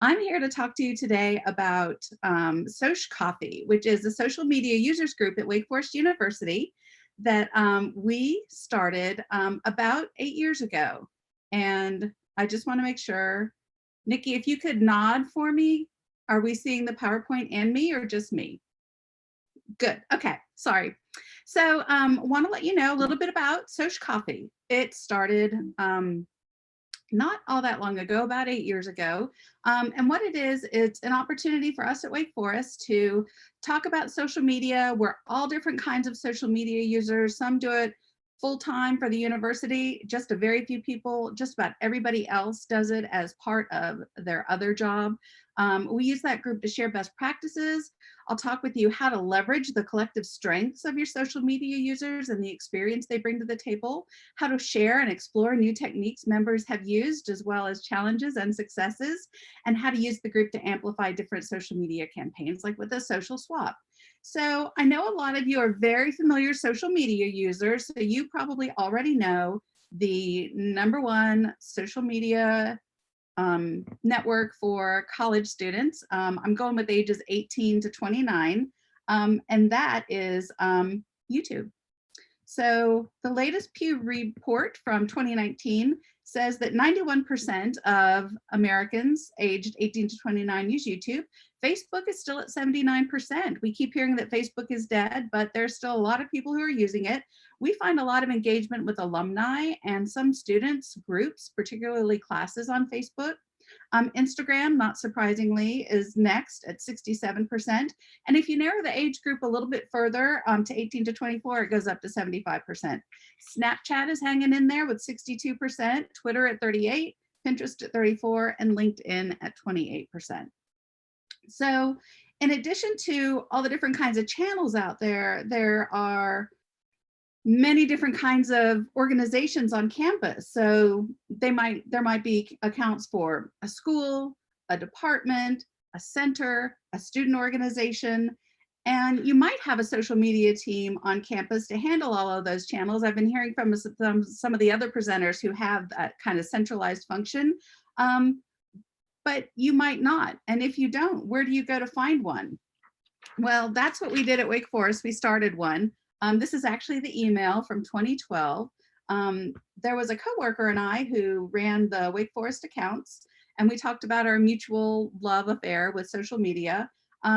I'm here to talk to you today about Soch Coffee, which is a social media users group at Wake Forest University that we started about 8 years ago. And I just want to make sure, Nikki, if you could nod for me, are we seeing the PowerPoint and me or just me? Good. Okay. Sorry. So want to let you know a little bit about Soch Coffee. It started not all that long ago, about 8 years ago. And what it is, it's an opportunity for us at Wake Forest to talk about social media. We're all different kinds of social media users. Some do it full time for the university, just a very few people, just about everybody else does it as part of their other job. We use that group to share best practices. I'll talk with you how to leverage the collective strengths of your social media users and the experience they bring to the table, how to share and explore new techniques members have used, as well as challenges and successes, and how to use the group to amplify different social media campaigns, like with a social swap. So I know a lot of you are very familiar social media users, so you probably already know the #1 social media network for college students. I'm going with ages 18 to 29, and that is YouTube. So the latest Pew report from 2019 says that 91% of Americans aged 18 to 29 use YouTube. Facebook is still at 79%. We keep hearing that Facebook is dead, but there's still a lot of people who are using it. We find a lot of engagement with alumni and some students groups, particularly classes on Facebook. Instagram, not surprisingly, is next at 67%. And if you narrow the age group a little bit further to 18 to 24, it goes up to 75%. Snapchat is hanging in there with 62%, Twitter at 38%, Pinterest at 34%, and LinkedIn at 28%. So in addition to all the different kinds of channels out there, there are many different kinds of organizations on campus. So there might be accounts for a school, a department, a center, a student organization, and you might have a social media team on campus to handle all of those channels. I've been hearing from some of the other presenters who have that kind of centralized function, but you might not. And if you don't, where do you go to find one? Well, that's what we did at Wake Forest. We started one. This is actually the email from 2012. There was a coworker and I who ran the Wake Forest accounts, and we talked about our mutual love affair with social media.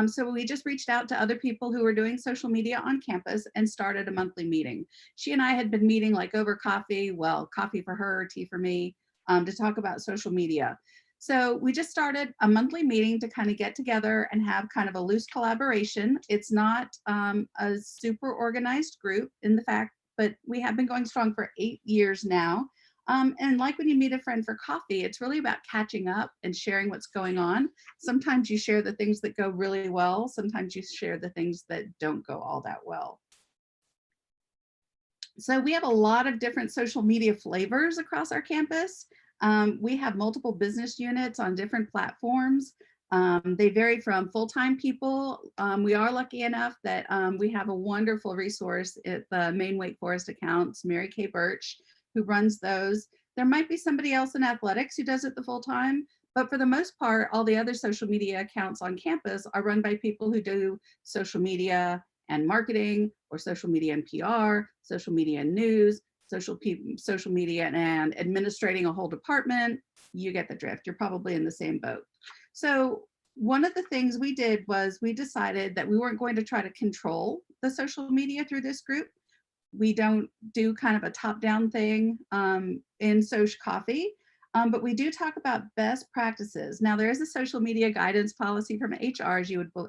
So we just reached out to other people who were doing social media on campus and started a monthly meeting. She and I had been meeting like over coffee, well, coffee for her, tea for me, to talk about social media. So we just started a monthly meeting to kind of get together and have kind of a loose collaboration. It's not a super organized group in the fact, but we have been going strong for 8 years now. And like when you meet a friend for coffee, it's really about catching up and sharing what's going on. Sometimes you share the things that go really well. Sometimes you share the things that don't go all that well. So we have a lot of different social media flavors across our campus. We have multiple business units on different platforms. They vary from full-time people. We are lucky enough that we have a wonderful resource at the main Wake Forest accounts, Mary Kay Birch, who runs those. There might be somebody else in athletics who does it the full time, but for the most part, all the other social media accounts on campus are run by people who do social media and marketing, or social media and PR, social media and news, social media and administrating a whole department. You get the drift. You're probably in the same boat. So one of the things we did was we decided that we weren't going to try to control the social media through this group. We don't do kind of a top-down thing in Soch Coffee, but we do talk about best practices. Now, there is a social media guidance policy from HR,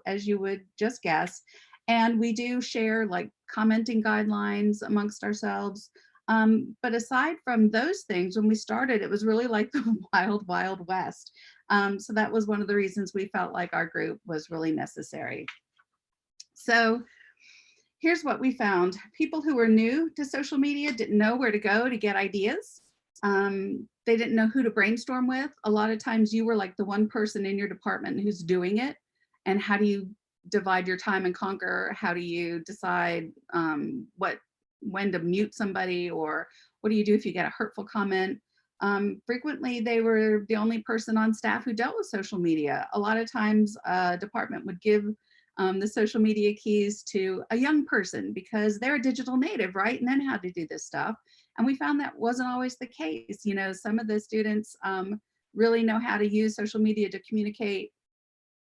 as you would just guess, and we do share like commenting guidelines amongst ourselves. But aside from those things, when we started, it was really like the wild, wild west. So that was one of the reasons we felt like our group was really necessary. So here's what we found. People who were new to social media didn't know where to go to get ideas. They didn't know who to brainstorm with. A lot of times you were like the one person in your department who's doing it. And how do you divide your time and conquer? How do you decide when to mute somebody, or what do you do if you get a hurtful comment? Frequently, they were the only person on staff who dealt with social media. A lot of times, a department would give the social media keys to a young person because they're a digital native, right? And then how to do this stuff. And we found that wasn't always the case. You know, some of the students really know how to use social media to communicate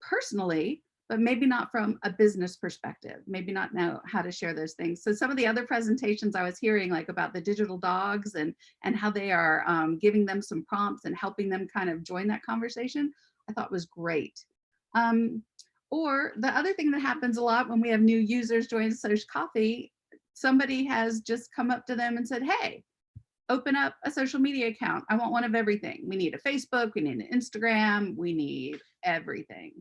personally, but maybe not from a business perspective, maybe not know how to share those things. So some of the other presentations I was hearing, like about the digital dogs and how they are giving them some prompts and helping them kind of join that conversation, I thought was great. Or the other thing that happens a lot when we have new users join Social Coffee, somebody has just come up to them and said, hey, open up a social media account. I want one of everything. We need a Facebook, we need an Instagram, we need everything.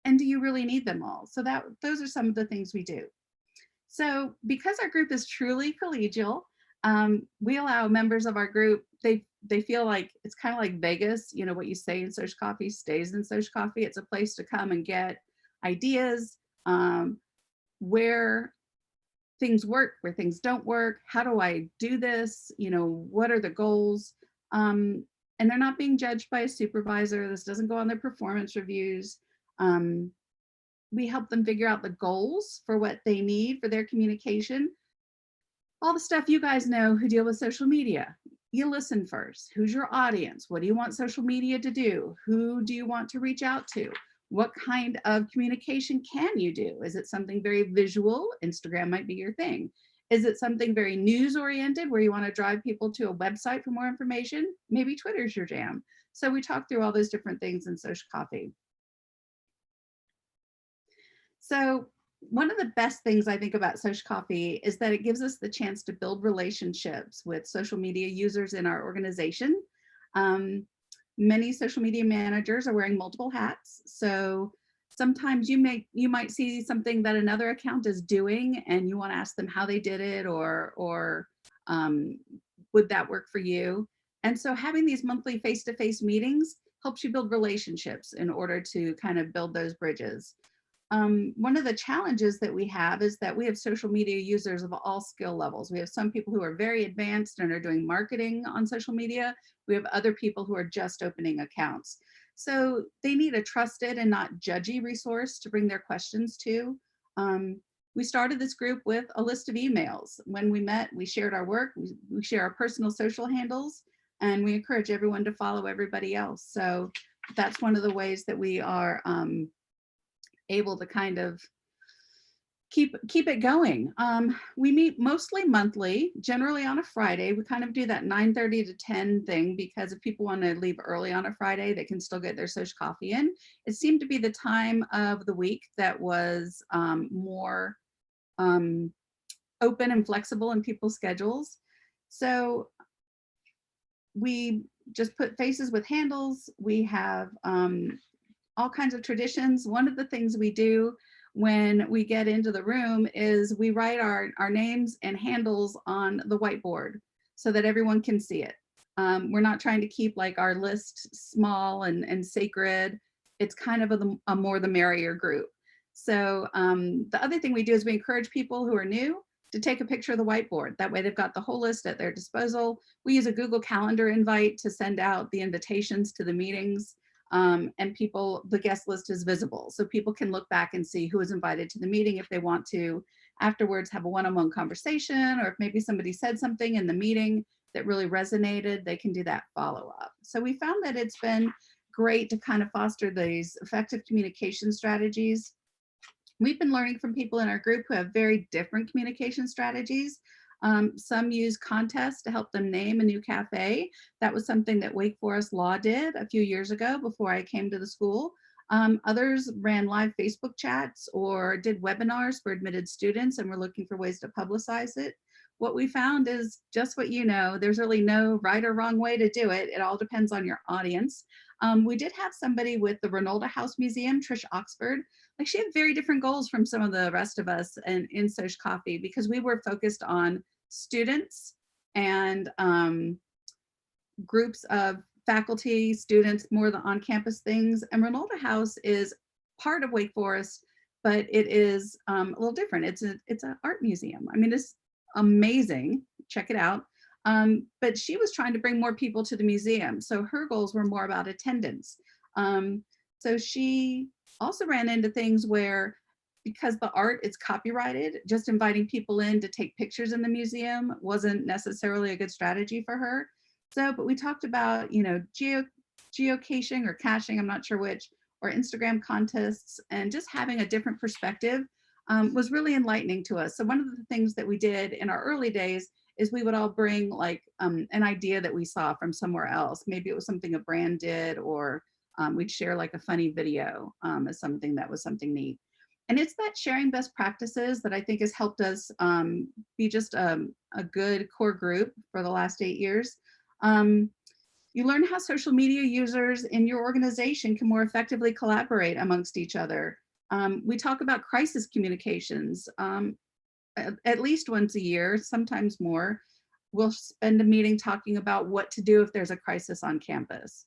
And do you really need them all? So those are some of the things we do. So because our group is truly collegial, we allow members of our group, they feel like it's kind of like Vegas, you know, what you say in Social Coffee stays in Social Coffee. It's a place to come and get ideas, where things work, where things don't work. How do I do this? You know, what are the goals? And they're not being judged by a supervisor. This doesn't go on their performance reviews. We help them figure out the goals for what they need for their communication. All the stuff you guys know who deal with social media. You listen first. Who's your audience? What do you want social media to do? Who do you want to reach out to? What kind of communication can you do? Is it something very visual? Instagram might be your thing. Is it something very news oriented where you want to drive people to a website for more information? Maybe Twitter's your jam. So we talk through all those different things in Social Coffee. So one of the best things I think about Social Coffee is that it gives us the chance to build relationships with social media users in our organization. Many social media managers are wearing multiple hats. So sometimes you might see something that another account is doing and you want to ask them how they did it or would that work for you? And so having these monthly face-to-face meetings helps you build relationships in order to kind of build those bridges. One of the challenges that we have is that we have social media users of all skill levels. We have some people who are very advanced and are doing marketing on social media. We have other people who are just opening accounts. So they need a trusted and not judgy resource to bring their questions to. We started this group with a list of emails. When we met, we shared our work, we share our personal social handles, and we encourage everyone to follow everybody else. So that's one of the ways that we are able to kind of keep it going. We meet mostly monthly, generally on a Friday. We kind of do that 9:30 to 10 thing because if people want to leave early on a Friday, they can still get their Social Coffee in. It seemed to be the time of the week that was more open and flexible in people's schedules. So we just put faces with handles. We have all kinds of traditions. One of the things we do when we get into the room is we write our names and handles on the whiteboard so that everyone can see it. We're not trying to keep like our list small and sacred. It's kind of a more the merrier group. So the other thing we do is we encourage people who are new to take a picture of the whiteboard. That way they've got the whole list at their disposal. We use a Google Calendar invite to send out the invitations to the meetings. And the guest list is visible. So people can look back and see who was invited to the meeting if they want to afterwards have a one-on-one conversation, or if maybe somebody said something in the meeting that really resonated, they can do that follow-up. So we found that it's been great to kind of foster these effective communication strategies. We've been learning from people in our group who have very different communication strategies. Some use contests to help them name a new cafe. That was something that Wake Forest Law did a few years ago before I came to the school. Others ran live Facebook chats or did webinars for admitted students and were looking for ways to publicize it. What we found is just what you know, there's really no right or wrong way to do it. It all depends on your audience. We did have somebody with the Ronalda House Museum, Trish Oxford. Like she had very different goals from some of the rest of us in Social Coffee because we were focused on students and groups of faculty, students, more the on-campus things. And Ronalda House is part of Wake Forest, but it is a little different. It's an art museum. I mean, it's amazing. Check it out. But she was trying to bring more people to the museum. So her goals were more about attendance. So she also ran into things where, because the art is copyrighted, just inviting people in to take pictures in the museum wasn't necessarily a good strategy for her. So, but we talked about, geocaching or caching, I'm not sure which, or Instagram contests, and just having a different perspective was really enlightening to us. So one of the things that we did in our early days is we would all bring like an idea that we saw from somewhere else. Maybe it was something a brand did, or we'd share like a funny video as something that was something neat. And it's that sharing best practices that I think has helped us be just a good core group for the last 8 years. You learn how social media users in your organization can more effectively collaborate amongst each other. We talk about crisis communications at least once a year, sometimes more. We'll spend a meeting talking about what to do if there's a crisis on campus,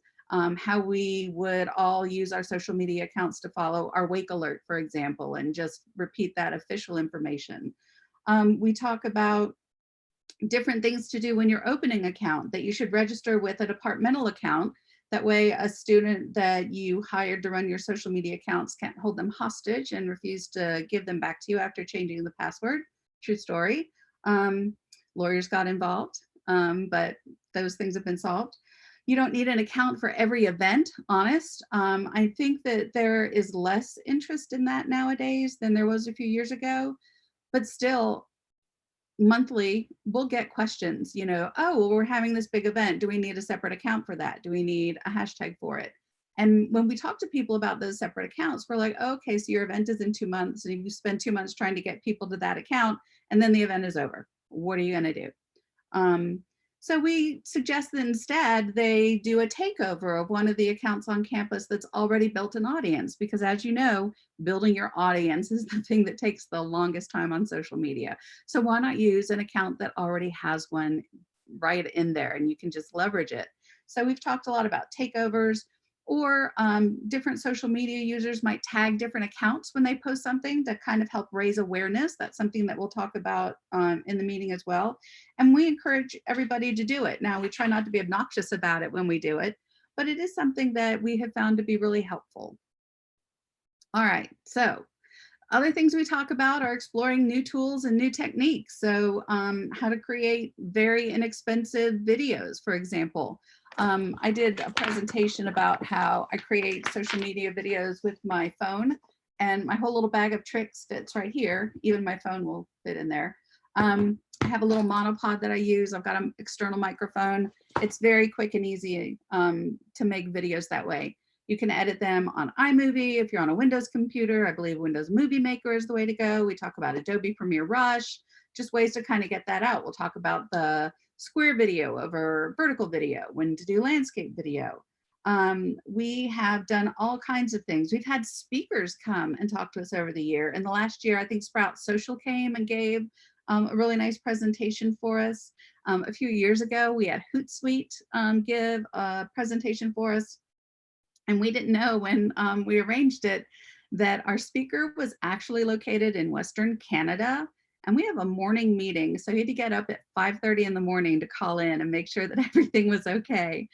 how we would all use our social media accounts to follow our wake alert, for example, and just repeat that official information. We talk about different things to do when you're opening an account, that you should register with a departmental account. That way a student that you hired to run your social media accounts can't hold them hostage and refuse to give them back to you after changing the password. True story. Lawyers got involved, but those things have been solved. You don't need an account for every event, honest. I think that there is less interest in that nowadays than there was a few years ago, but still, monthly we'll get questions, oh, well, we're having this big event, do we need a separate account for that? Do we need a hashtag for it? And when we talk to people about those separate accounts, we're like, okay, so your event is in 2 months and you spend 2 months trying to get people to that account, and then the event is over. What are you going to do? So we suggest that instead they do a takeover of one of the accounts on campus that's already built an audience, because as you know, building your audience is the thing that takes the longest time on social media. So why not use an account that already has one right in there and you can just leverage it? So we've talked a lot about takeovers, or different social media users might tag different accounts when they post something to kind of help raise awareness. That's something that we'll talk about in the meeting as well. And we encourage everybody to do it. Now, we try not to be obnoxious about it when we do it, but it is something that we have found to be really helpful. All right, so other things we talk about are exploring new tools and new techniques. So how to create very inexpensive videos, for example. I did a presentation about how I create social media videos with my phone, and my whole little bag of tricks fits right here. Even my phone will fit in there. I have a little monopod that I use. I've got an external microphone. It's very quick and easy to make videos that way. You can edit them on iMovie. If you're on a Windows computer, I believe Windows Movie Maker is the way to go. We talk about Adobe Premiere Rush, just ways to kind of get that out. We'll talk about the square video over vertical video, when to do landscape video. We have done all kinds of things. We've had speakers come and talk to us over the year. In the last year, I think Sprout Social came and gave a really nice presentation for us. A few years ago, we had Hootsuite give a presentation for us. And we didn't know when we arranged it that our speaker was actually located in Western Canada. And we have a morning meeting. So he had to get up at 5:30 in the morning to call in and make sure that everything was okay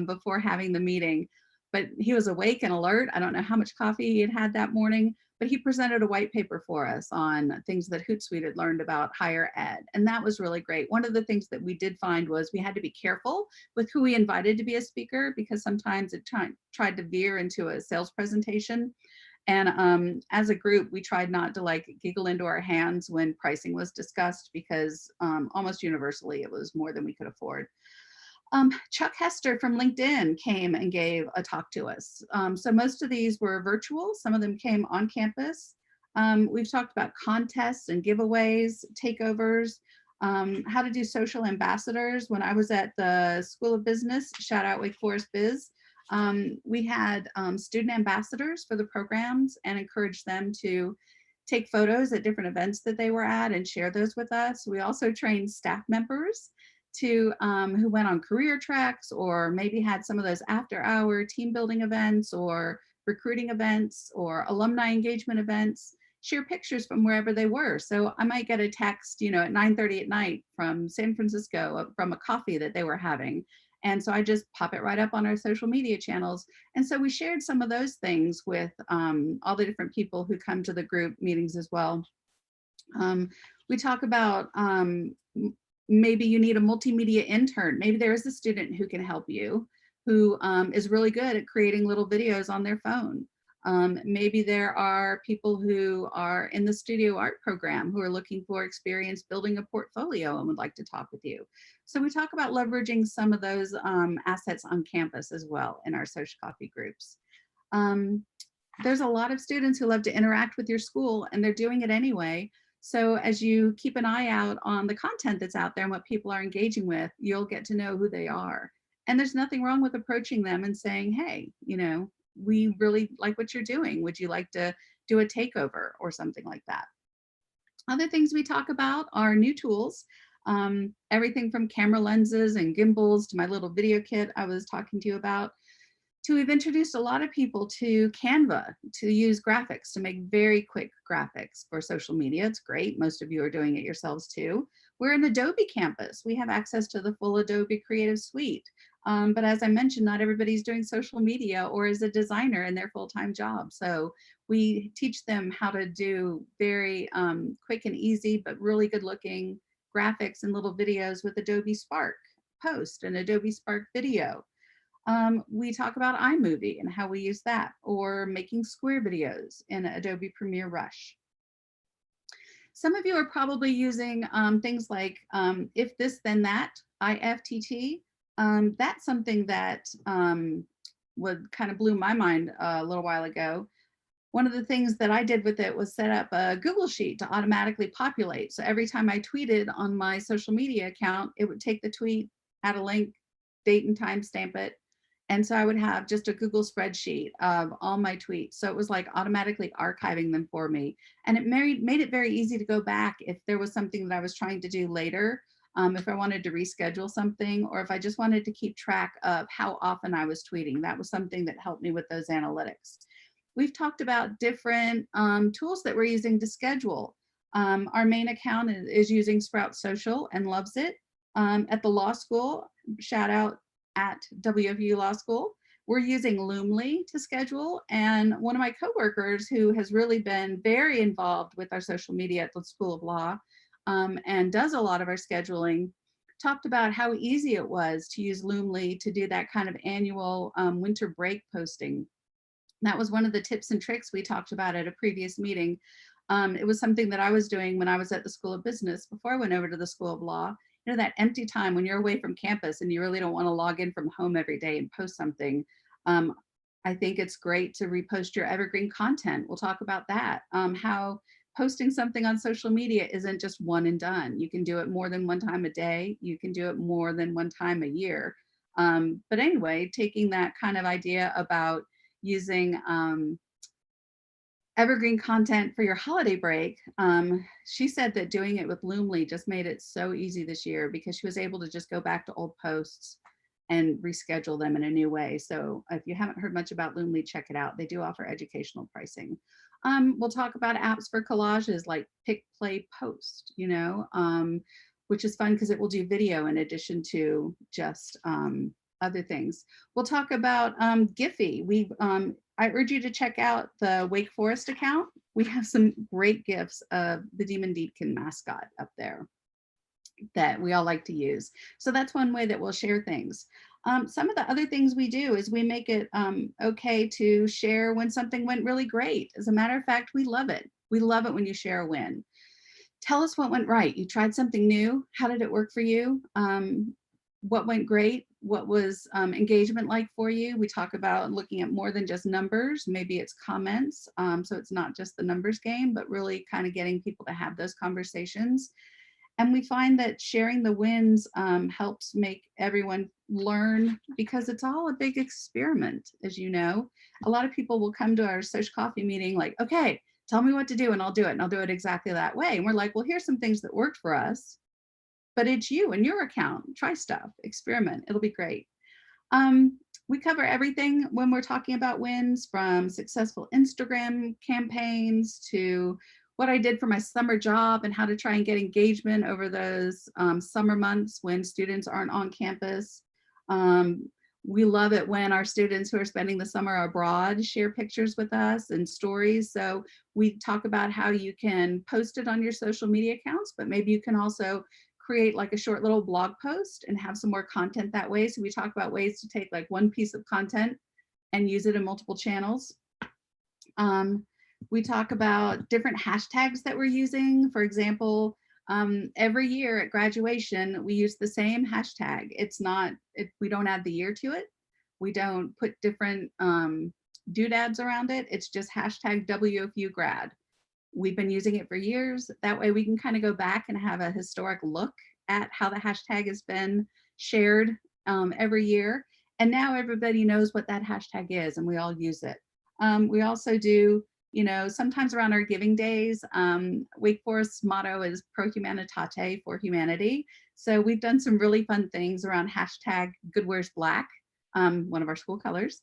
before having the meeting. But he was awake and alert. I don't know how much coffee he had had that morning, but he presented a white paper for us on things that Hootsuite had learned about higher ed. And that was really great. One of the things that we did find was we had to be careful with who we invited to be a speaker, because sometimes it tried to veer into a sales presentation. And as a group, we tried not to like giggle into our hands when pricing was discussed, because almost universally it was more than we could afford. Chuck Hester from LinkedIn came and gave a talk to us. So most of these were virtual. Some of them came on campus. We've talked about contests and giveaways, takeovers, how to do social ambassadors. When I was at the School of Business, shout out Wake Forest Biz, we had student ambassadors for the programs and encouraged them to take photos at different events that they were at and share those with us. We also trained staff members to who went on career tracks, or maybe had some of those after hour team building events or recruiting events or alumni engagement events. share pictures from wherever they were. So I might get a text, you know, at 9:30 at night from San Francisco from a coffee that they were having. And so I just pop it right up on our social media channels. And so we shared some of those things with all the different people who come to the group meetings as well. We talk about maybe you need a multimedia intern. Maybe there is a student who can help you who is really good at creating little videos on their phone. Maybe there are people who are in the studio art program who are looking for experience building a portfolio and would like to talk with you. So we talk about leveraging some of those assets on campus as well in our social coffee groups. There's a lot of students who love to interact with your school, and they're doing it anyway. So as you keep an eye out on the content that's out there and what people are engaging with, you'll get to know who they are. And there's nothing wrong with approaching them and saying, hey, you know, we really like what you're doing. Would you like to do a takeover or something like that? Other things we talk about are new tools. Everything from camera lenses and gimbals to my little video kit I was talking to you about. We've introduced a lot of people to Canva to use graphics, to make very quick graphics for social media. It's great. Most of you are doing it yourselves too. We're an Adobe campus. We have access to the full Adobe Creative Suite. But as I mentioned, not everybody's doing social media or is a designer in their full-time job. So we teach them how to do very quick and easy, but really good looking graphics and little videos with Adobe Spark Post and Adobe Spark Video. We talk about iMovie and how we use that, or making square videos in Adobe Premiere Rush. Some of you are probably using things like If This Then That, IFTT. That's something that would kind of blew my mind a little while ago. One of the things that I did with it was set up a Google Sheet to automatically populate. So every time I tweeted on my social media account, it would take the tweet, add a link, date and time, stamp it. And so I would have just a Google spreadsheet of all my tweets. So it was like automatically archiving them for me. And it made it very easy to go back if there was something that I was trying to do later, if I wanted to reschedule something, or if I just wanted to keep track of how often I was tweeting. That was something that helped me with those analytics. We've talked about different tools that we're using to schedule. Our main account is using Sprout Social and loves it. At the law school, shout out at WFU Law School, we're using Loomly to schedule. And one of my coworkers who has really been very involved with our social media at the School of Law and does a lot of our scheduling, talked about how easy it was to use Loomly to do that kind of annual winter break posting. That was one of the tips and tricks we talked about at a previous meeting. It was something that I was doing when I was at the School of Business before I went over to the School of Law. You know, that empty time when you're away from campus and you really don't want to log in from home every day and post something. I think it's great to repost your evergreen content. We'll talk about that. How posting something on social media isn't just one and done. You can do it more than one time a day. You can do it more than one time a year. But anyway, taking that kind of idea about using evergreen content for your holiday break, she said that doing it with Loomly just made it so easy this year because she was able to just go back to old posts and reschedule them in a new way. So if you haven't heard much about Loomly, check it out. They do offer educational pricing. We'll talk about apps for collages like Pick, Play, Post, you know, which is fun because it will do video in addition to just other things. We'll talk about Giphy. I urge you to check out the Wake Forest account. We have some great GIFs of the Demon Deacon mascot up there that we all like to use. So that's one way that we'll share things. Some of the other things we do is we make it okay to share when something went really great. As a matter of fact, we love it. We love it when you share a win. Tell us what went right. You tried something new. How did it work for you? What went great? What was engagement like for you? We talk about looking at more than just numbers. Maybe it's comments. So it's not just the numbers game, but really kind of getting people to have those conversations. And we find that sharing the wins helps make everyone learn because it's all a big experiment, as you know. A lot of people will come to our social coffee meeting like, okay, tell me what to do and I'll do it. And I'll do it exactly that way. And we're like, well, here's some things that worked for us. But it's you and your account. Try stuff, experiment. It'll be great. We cover everything when we're talking about wins, from successful Instagram campaigns to what I did for my summer job and how to try and get engagement over those summer months when students aren't on campus. Um, we love it when our students who are spending the summer abroad share pictures with us and stories. So we talk about how you can post it on your social media accounts, but maybe you can also create like a short little blog post and have some more content that way. So we talk about ways to take like one piece of content and use it in multiple channels. We talk about different hashtags that we're using. For example, every year at graduation, we use the same hashtag. We don't add the year to it. We don't put different doodads around it. It's just hashtag WFU grad. We've been using it for years. That way we can kind of go back and have a historic look at how the hashtag has been shared every year. And now everybody knows what that hashtag is and we all use it. We also do, sometimes around our giving days, Wake Forest's motto is Pro Humanitate, for humanity. So we've done some really fun things around hashtag Good Wears Black, one of our school colors.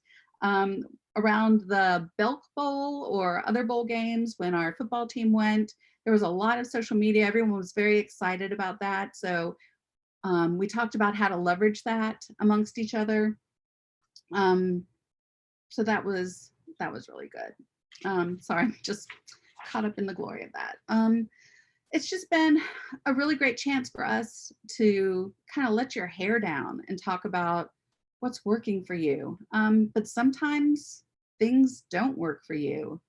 Around the Belk Bowl or other bowl games when our football team went, there was a lot of social media. Everyone was very excited about that. So we talked about how to leverage that amongst each other. So that was really good. Sorry, I'm just caught up in the glory of that. It's just been a really great chance for us to kind of let your hair down and talk about what's working for you. But sometimes things don't work for you.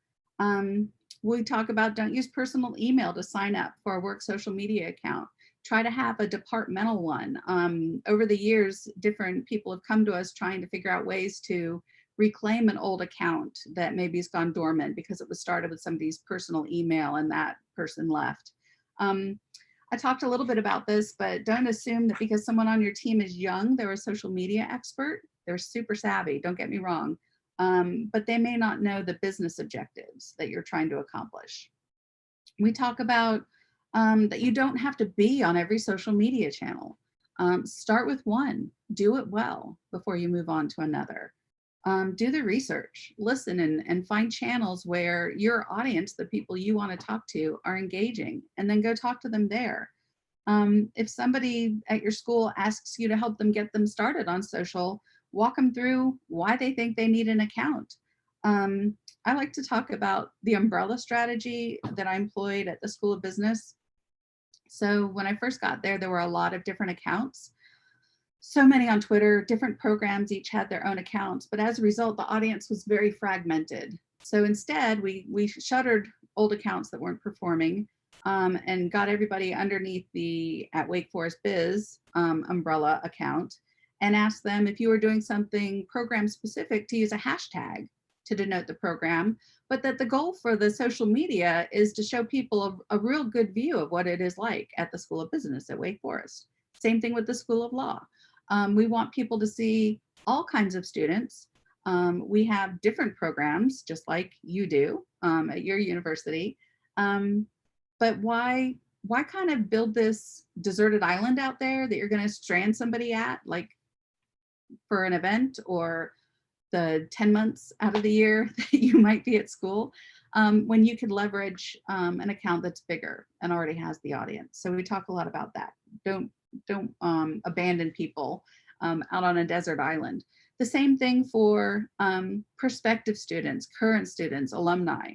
We talk about don't use personal email to sign up for a work social media account. Try to have a departmental one. Over the years, different people have come to us trying to figure out ways to reclaim an old account that maybe has gone dormant because it was started with somebody's personal email and that person left. I talked a little bit about this, but don't assume that because someone on your team is young, they're a social media expert. They're super savvy, don't get me wrong, but they may not know the business objectives that you're trying to accomplish. We talk about that you don't have to be on every social media channel. Start with one, do it well before you move on to another. Do the research, listen and find channels where your audience, the people you want to talk to, are engaging, and then go talk to them there. If somebody at your school asks you to help them get them started on social, walk them through why they think they need an account. I like to talk about the umbrella strategy that I employed at the School of Business. So when I first got there, there were a lot of different accounts. So many on Twitter, different programs each had their own accounts, but as a result, the audience was very fragmented. So instead, we shuttered old accounts that weren't performing and got everybody underneath the at Wake Forest Biz umbrella account and asked them if you were doing something program specific to use a hashtag to denote the program, but that the goal for the social media is to show people a real good view of what it is like at the School of Business at Wake Forest. Same thing with the School of Law. We want people to see all kinds of students. We have different programs, just like you do at your university. But why kind of build this deserted island out there that you're going to strand somebody at, like for an event or the 10 months out of the year that you might be at school, when you could leverage an account that's bigger and already has the audience. So we talk a lot about that. Don't abandon people out on a desert island. The same thing for prospective students, current students, alumni.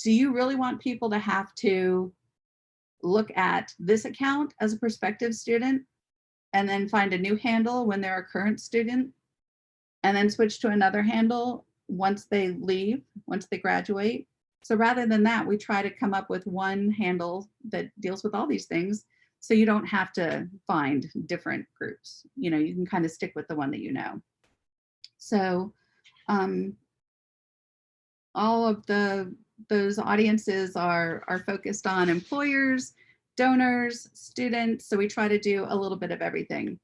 Do you really want people to have to look at this account as a prospective student and then find a new handle when they're a current student and then switch to another handle once they leave, once they graduate? So rather than that, we try to come up with one handle that deals with all these things, so you don't have to find different groups. You can kind of stick with the one that you know. So all of those audiences are focused on employers, donors, students. So we try to do a little bit of everything.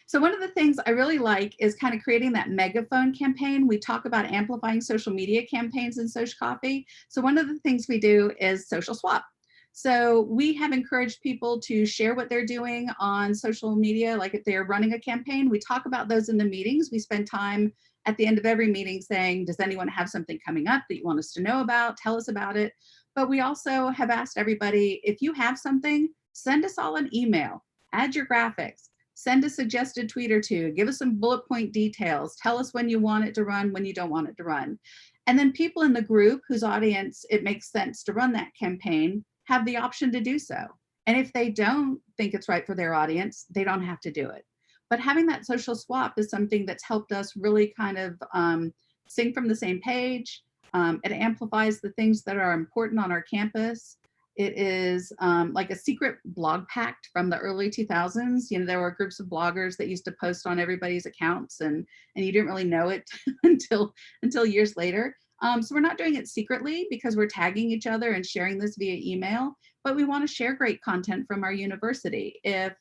So one of the things I really like is kind of creating that megaphone campaign. We talk about amplifying social media campaigns in Social Coffee. So one of the things we do is social swap. So we have encouraged people to share what they're doing on social media. Like if they're running a campaign, we talk about those in the meetings. We spend time at the end of every meeting saying, does anyone have something coming up that you want us to know about? Tell us about it. But we also have asked everybody, if you have something, send us all an email, add your graphics, send a suggested tweet or two, give us some bullet point details, tell us when you want it to run, when you don't want it to run. And then people in the group whose audience it makes sense to run that campaign have the option to do so. And if they don't think it's right for their audience, they don't have to do it. But having that social swap is something that's helped us really kind of sing from the same page. It amplifies the things that are important on our campus. It is like a secret blog pact from the early 2000s. You know, there were groups of bloggers that used to post on everybody's accounts, and you didn't really know it until years later. So we're not doing it secretly because we're tagging each other and sharing this via email, but we want to share great content from our university. If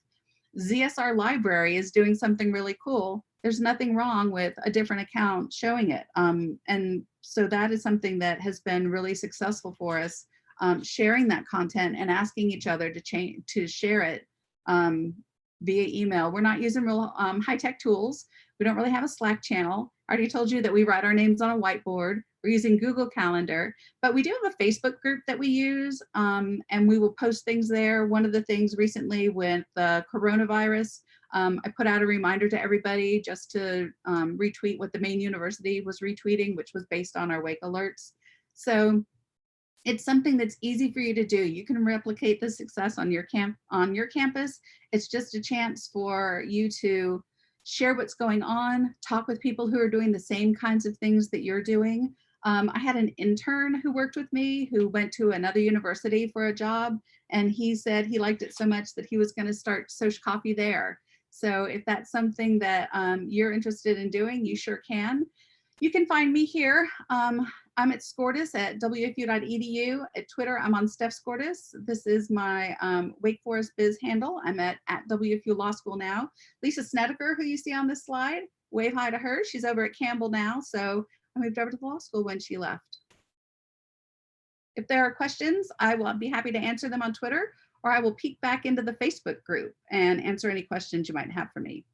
ZSR Library is doing something really cool, there's nothing wrong with a different account showing it. And so that is something that has been really successful for us, sharing that content and asking each other to share it via email. We're not using real high-tech tools. We don't really have a Slack channel. I already told you that we write our names on a whiteboard. We're using Google Calendar, but we do have a Facebook group that we use, and we will post things there. One of the things recently with the coronavirus, I put out a reminder to everybody just to retweet what the Maine University was retweeting, which was based on our wake alerts. So it's something that's easy for you to do. You can replicate the success on your campus. It's just a chance for you to share what's going on, talk with people who are doing the same kinds of things that you're doing. I had an intern who worked with me who went to another university for a job, and he said he liked it so much that he was going to start Social Coffee there. So if that's something that you're interested in doing, you sure can. You can find me here. I'm at Skordas at wfu.edu. At Twitter, I'm on Steph Skordas. This is my Wake Forest Biz handle. I'm at WFU Law School now. Lisa Snedeker, who you see on this slide, wave hi to her. She's over at Campbell now. So I moved over to the law school when she left. If there are questions, I will be happy to answer them on Twitter, or I will peek back into the Facebook group and answer any questions you might have for me.